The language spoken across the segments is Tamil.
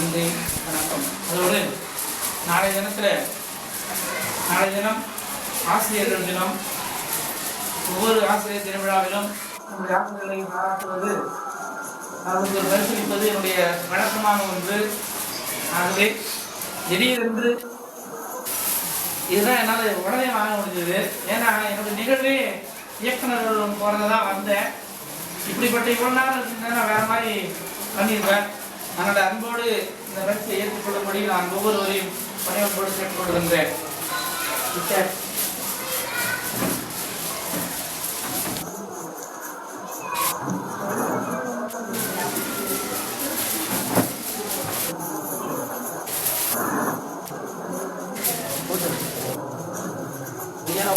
நன்றி, வணக்கம். அதோடு நாளைய தினம் ஆசிரியர்கள் தினம். ஒவ்வொரு ஆசிரியர் திருவிழாவிலும் நம்முடைய ஆசிரியர்களை பாராட்டுவது, அவர்களுக்கு பரிசீலிப்பது என்னுடைய வழக்கமான ஒன்று. ஆகவே திடீரென்று இதுதான் என்னால் உடனே வாங்க முடிஞ்சது. ஏன்னா என்னுடைய நிகழ்வே இயக்குநர்கள் போகிறதான் வந்தேன். இப்படிப்பட்ட இவ்வளோ நேரம் இருக்குன்னா நான் வேறு மாதிரி பண்ணியிருப்பேன். அதனால் அன்போடு இந்த வரிசையை ஏற்றுக்கொள்ளும்படி நான் ஒவ்வொருவரையும் பணியோடு கேட்டுக்கொள்கின்றேன்.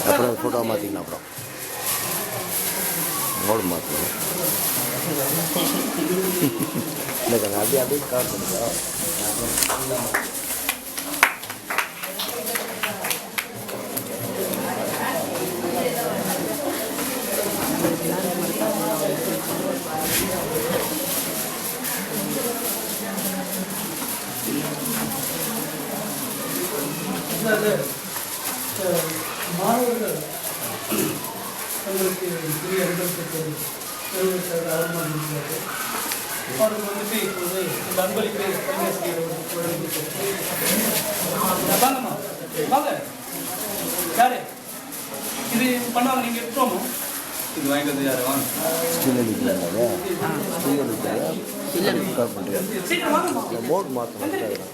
அப்புறம் ஃபோட்டோ மாற்றிக்கலாம். அப்புறம் மோடு மாற்றணும். இல்லைங்க அப்படியே கவர் பண்ணிக்கலாம். மாணவர்கள் தங்களுக்கு பெரிய அனுபவத்தை ஆரம்பிக்கிறார்கள். அவருக்கு வந்துட்டு இப்போது இந்த அன்பளிப்பை வாங்கம்மா, வாங்க. யாரு இது பண்ணுவாங்க? நீங்கள் எடுத்துவோமோ? இது வாங்கிட்டு யாரு வாங்க. மோட் மாற்றணும்.